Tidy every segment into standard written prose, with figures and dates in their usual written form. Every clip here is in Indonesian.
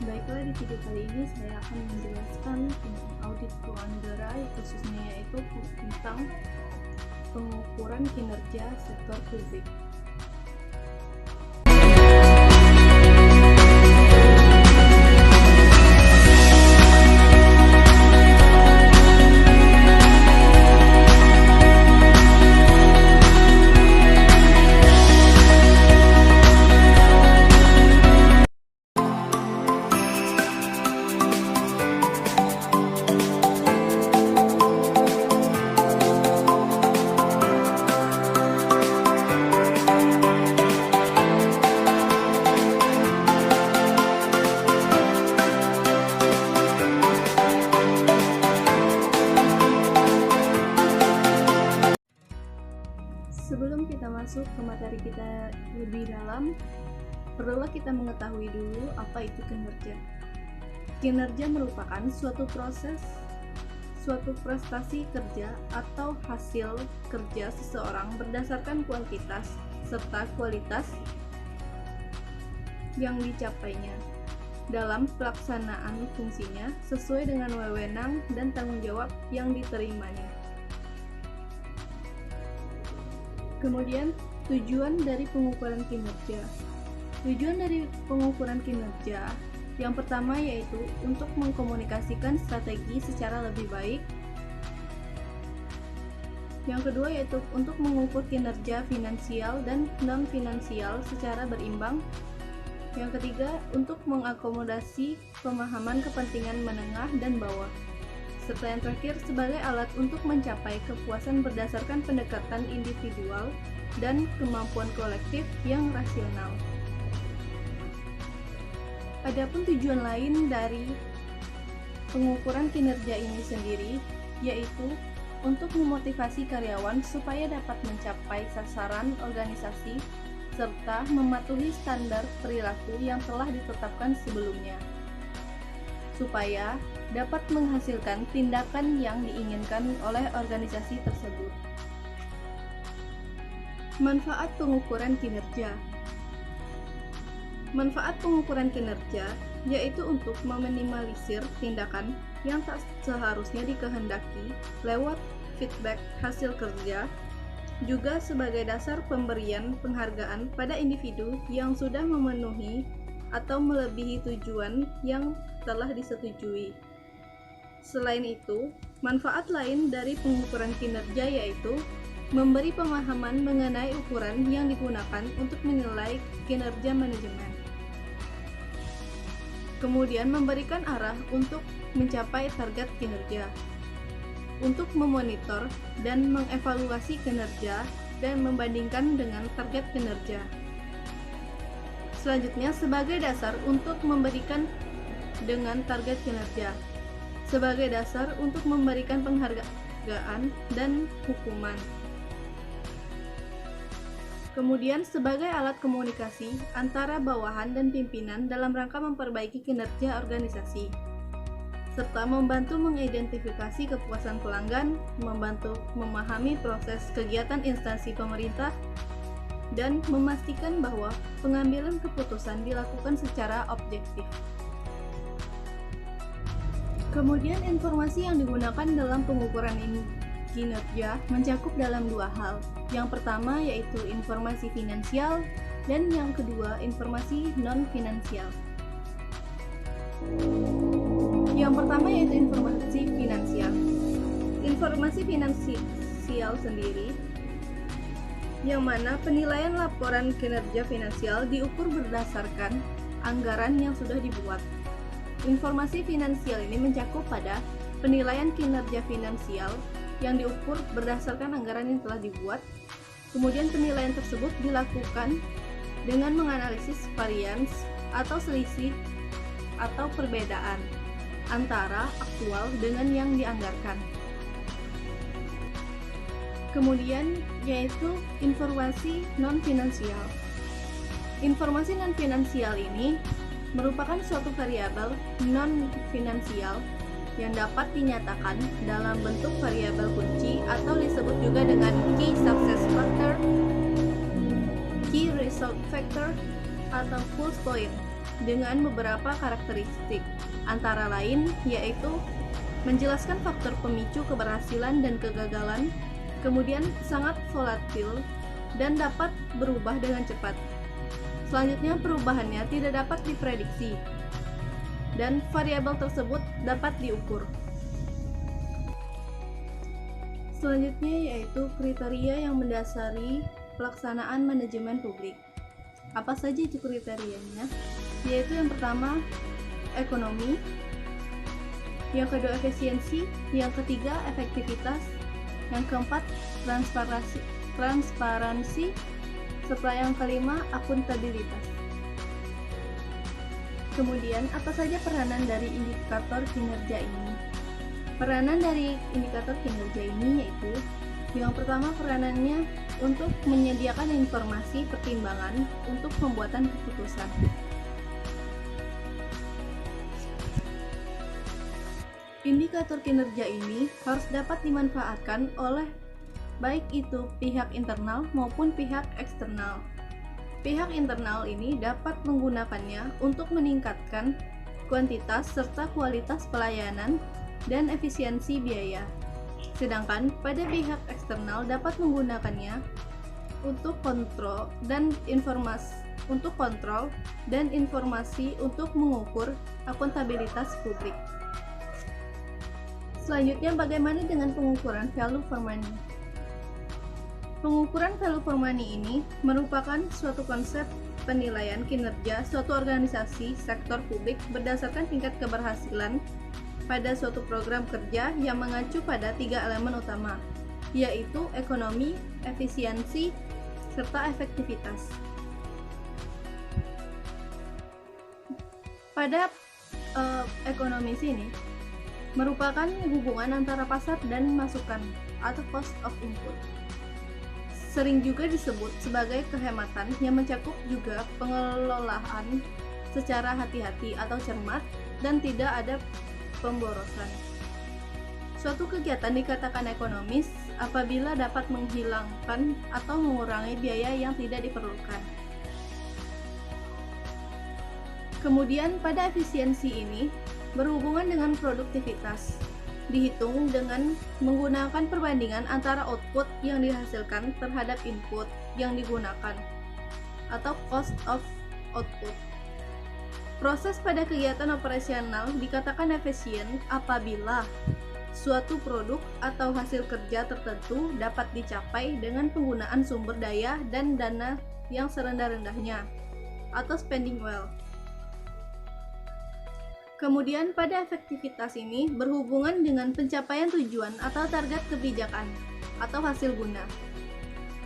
Baiklah, di video kali ini saya akan menjelaskan tentang audit keuangan negara, khususnya yaitu tentang pengukuran kinerja sektor publik. Sebelum kita masuk ke materi kita lebih dalam, perlulah kita mengetahui dulu apa itu kinerja. Kinerja merupakan suatu proses, suatu prestasi kerja atau hasil kerja seseorang berdasarkan kuantitas serta kualitas yang dicapainya dalam pelaksanaan fungsinya sesuai dengan wewenang dan tanggung jawab yang diterimanya. Kemudian, tujuan dari pengukuran kinerja. Tujuan dari pengukuran kinerja yang pertama yaitu untuk mengkomunikasikan strategi secara lebih baik. Yang kedua yaitu untuk mengukur kinerja finansial dan non-finansial secara berimbang. Yang ketiga, untuk mengakomodasi pemahaman kepentingan menengah dan bawah. Serta yang terakhir, sebagai alat untuk mencapai kepuasan berdasarkan pendekatan individual dan kemampuan kolektif yang rasional. Adapun tujuan lain dari pengukuran kinerja ini sendiri, yaitu untuk memotivasi karyawan supaya dapat mencapai sasaran organisasi serta mematuhi standar perilaku yang telah ditetapkan sebelumnya, supaya dapat menghasilkan tindakan yang diinginkan oleh organisasi tersebut. Manfaat pengukuran kinerja. Manfaat pengukuran kinerja yaitu untuk meminimalisir tindakan yang tak seharusnya dikehendaki lewat feedback hasil kerja, juga sebagai dasar pemberian penghargaan pada individu yang sudah memenuhi atau melebihi tujuan yang telah disetujui. Selain itu, manfaat lain dari pengukuran kinerja yaitu memberi pemahaman mengenai ukuran yang digunakan untuk menilai kinerja manajemen. Kemudian memberikan arah untuk mencapai target kinerja, untuk memonitor dan mengevaluasi kinerja dan membandingkan dengan target kinerja. Selanjutnya, sebagai dasar untuk memberikan dengan target kinerja, sebagai dasar untuk memberikan penghargaan dan hukuman. Kemudian sebagai alat komunikasi antara bawahan dan pimpinan dalam rangka memperbaiki kinerja organisasi, serta membantu mengidentifikasi kepuasan pelanggan, membantu memahami proses kegiatan instansi pemerintah, dan memastikan bahwa pengambilan keputusan dilakukan secara objektif. Kemudian informasi yang digunakan dalam pengukuran kinerja mencakup dalam dua hal. Yang pertama yaitu informasi finansial dan yang kedua informasi non-finansial. Yang pertama yaitu informasi finansial. Informasi finansial sendiri yang mana penilaian laporan kinerja finansial diukur berdasarkan anggaran yang sudah dibuat. Informasi finansial ini mencakup pada penilaian kinerja finansial yang diukur berdasarkan anggaran yang telah dibuat. Kemudian penilaian tersebut dilakukan dengan menganalisis varians atau selisih atau perbedaan antara aktual dengan yang dianggarkan. Kemudian yaitu informasi non-finansial. Informasi non-finansial ini merupakan suatu variabel non-finansial yang dapat dinyatakan dalam bentuk variabel kunci atau disebut juga dengan key success factor, key result factor, atau pulse point dengan beberapa karakteristik, antara lain yaitu menjelaskan faktor pemicu keberhasilan dan kegagalan, kemudian sangat volatil dan dapat berubah dengan cepat. Selanjutnya, perubahannya tidak dapat diprediksi dan variabel tersebut dapat diukur. Selanjutnya yaitu kriteria yang mendasari pelaksanaan manajemen publik. Apa saja itu kriterianya? Yaitu yang pertama, ekonomi, yang kedua efisiensi, yang ketiga efektivitas, yang keempat transparansi, serta yang kelima akuntabilitas. Kemudian, apa saja peranan dari indikator kinerja ini? Peranan dari indikator kinerja ini yaitu yang pertama, peranannya untuk menyediakan informasi pertimbangan untuk pembuatan keputusan. Indikator kinerja ini harus dapat dimanfaatkan oleh baik itu pihak internal maupun pihak eksternal. Pihak internal ini dapat menggunakannya untuk meningkatkan kuantitas serta kualitas pelayanan dan efisiensi biaya. Sedangkan pada pihak eksternal dapat menggunakannya untuk kontrol dan informasi untuk mengukur akuntabilitas publik. Selanjutnya, bagaimana dengan pengukuran value for money? Pengukuran value for money ini merupakan suatu konsep penilaian kinerja suatu organisasi sektor publik berdasarkan tingkat keberhasilan pada suatu program kerja yang mengacu pada 3 elemen utama, yaitu ekonomi, efisiensi, serta efektivitas. Pada ekonomi sini merupakan hubungan antara pasar dan masukan atau cost of input. Sering juga disebut sebagai kehematan yang mencakup juga pengelolaan secara hati-hati atau cermat dan tidak ada pemborosan. Suatu kegiatan dikatakan ekonomis apabila dapat menghilangkan atau mengurangi biaya yang tidak diperlukan. Kemudian pada efisiensi ini berhubungan dengan produktivitas, dihitung dengan menggunakan perbandingan antara output yang dihasilkan terhadap input yang digunakan atau cost of output. Proses pada kegiatan operasional dikatakan efisien apabila suatu produk atau hasil kerja tertentu dapat dicapai dengan penggunaan sumber daya dan dana yang serendah-rendahnya atau spending well. Kemudian pada efektivitas ini berhubungan dengan pencapaian tujuan atau target kebijakan atau hasil guna.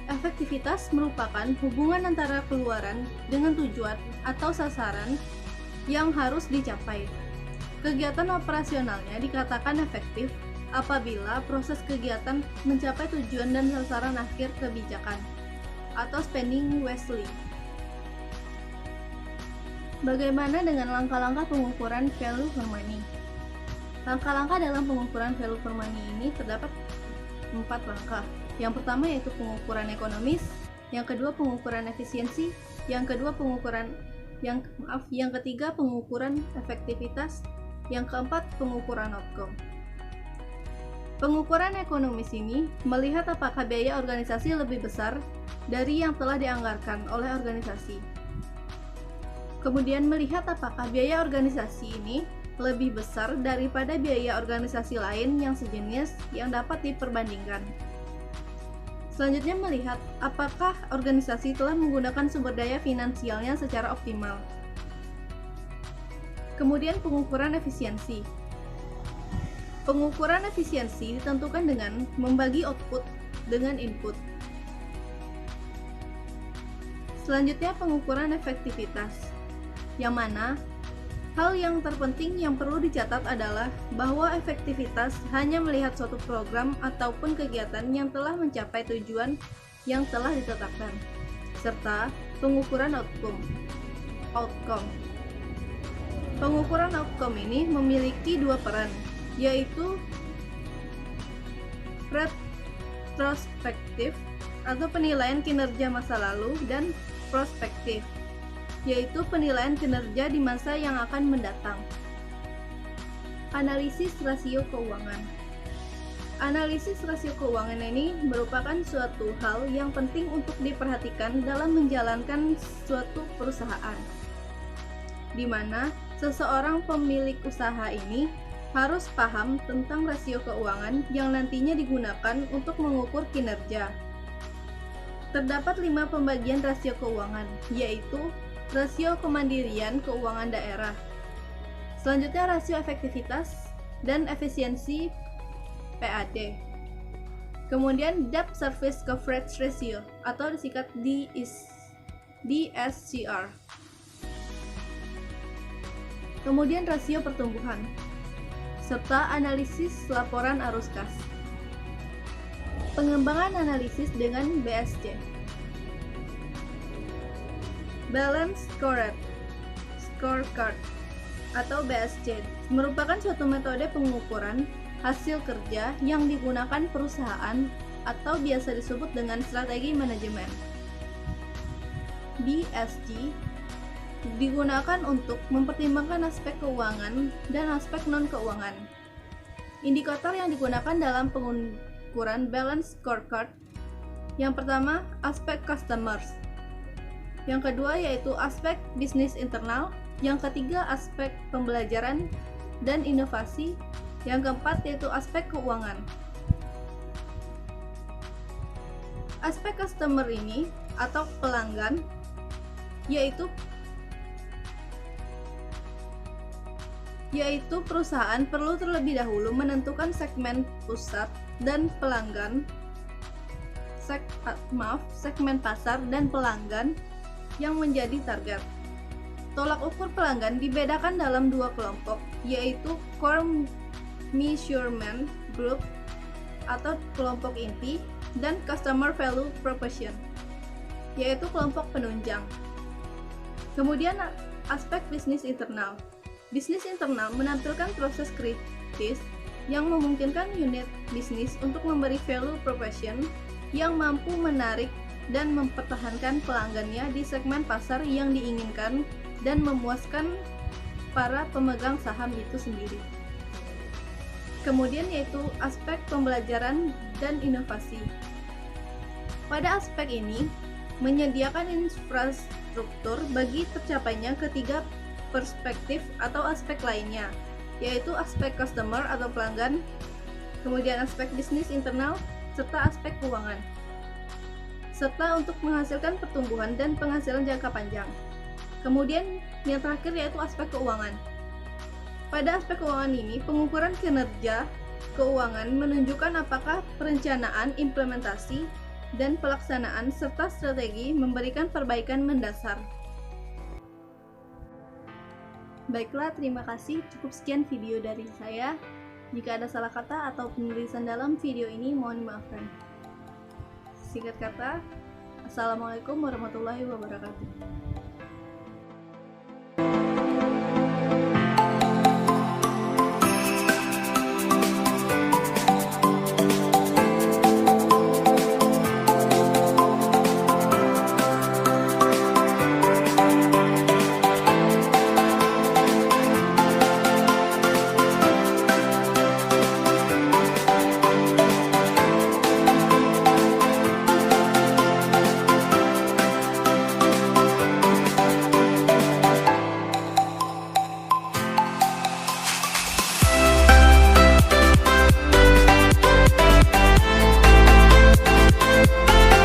Efektivitas merupakan hubungan antara keluaran dengan tujuan atau sasaran yang harus dicapai. Kegiatan operasionalnya dikatakan efektif apabila proses kegiatan mencapai tujuan dan sasaran akhir kebijakan atau spending wisely. Bagaimana dengan langkah-langkah pengukuran value for money? Langkah-langkah dalam pengukuran value for money ini terdapat 4 langkah. Yang pertama yaitu pengukuran ekonomis, yang kedua pengukuran efisiensi, yang ketiga pengukuran efektivitas, yang keempat pengukuran outcome. Pengukuran ekonomis ini melihat apakah biaya organisasi lebih besar dari yang telah dianggarkan oleh organisasi. Kemudian melihat apakah biaya organisasi ini lebih besar daripada biaya organisasi lain yang sejenis yang dapat diperbandingkan. Selanjutnya melihat apakah organisasi telah menggunakan sumber daya finansialnya secara optimal. Kemudian pengukuran efisiensi. Pengukuran efisiensi ditentukan dengan membagi output dengan input. Selanjutnya pengukuran efektivitas, yang mana hal yang terpenting yang perlu dicatat adalah bahwa efektivitas hanya melihat suatu program ataupun kegiatan yang telah mencapai tujuan yang telah ditetapkan, serta pengukuran outcome. Pengukuran outcome ini memiliki 2 peran, yaitu retrospektif atau penilaian kinerja masa lalu dan prospektif yaitu penilaian kinerja di masa yang akan mendatang. Analisis rasio keuangan. Analisis rasio keuangan ini merupakan suatu hal yang penting untuk diperhatikan dalam menjalankan suatu perusahaan, di mana seseorang pemilik usaha ini harus paham tentang rasio keuangan yang nantinya digunakan untuk mengukur kinerja. Terdapat 5 pembagian rasio keuangan, yaitu rasio kemandirian keuangan daerah, selanjutnya rasio efektivitas dan efisiensi PAD, kemudian Debt Service Coverage Ratio atau disingkat DSCR, kemudian rasio pertumbuhan, serta analisis laporan arus kas. Pengembangan analisis dengan BSC. Balance Scorecard atau BSC merupakan suatu metode pengukuran hasil kerja yang digunakan perusahaan atau biasa disebut dengan strategi manajemen. BSG digunakan untuk mempertimbangkan aspek keuangan dan aspek non-keuangan. Indikator yang digunakan dalam pengukuran balance scorecard, yang pertama aspek customers, yang kedua yaitu aspek bisnis internal, yang ketiga aspek pembelajaran dan inovasi, yang keempat yaitu aspek keuangan. Aspek customer ini atau pelanggan yaitu perusahaan perlu terlebih dahulu menentukan segmen pusat dan pelanggan, segmen pasar dan pelanggan yang menjadi target. Tolak ukur pelanggan dibedakan dalam 2 kelompok, yaitu core measurement group atau kelompok inti dan customer value proposition, yaitu kelompok penunjang. Kemudian aspek bisnis internal. Bisnis internal menampilkan proses kritis yang memungkinkan unit bisnis untuk memberi value proposition yang mampu menarik dan mempertahankan pelanggannya di segmen pasar yang diinginkan dan memuaskan para pemegang saham itu sendiri. Kemudian yaitu aspek pembelajaran dan inovasi. Pada aspek ini, menyediakan infrastruktur bagi tercapainya ketiga perspektif atau aspek lainnya, yaitu aspek customer atau pelanggan, kemudian aspek bisnis internal, serta aspek keuangan, serta untuk menghasilkan pertumbuhan dan penghasilan jangka panjang. Kemudian yang terakhir yaitu aspek keuangan. Pada aspek keuangan ini, pengukuran kinerja keuangan menunjukkan apakah perencanaan, implementasi, dan pelaksanaan serta strategi memberikan perbaikan mendasar. Baiklah, terima kasih. Cukup sekian video dari saya. Jika ada salah kata atau penulisan dalam video ini, mohon dimaafkan. Singkat kata, Assalamualaikum warahmatullahi wabarakatuh.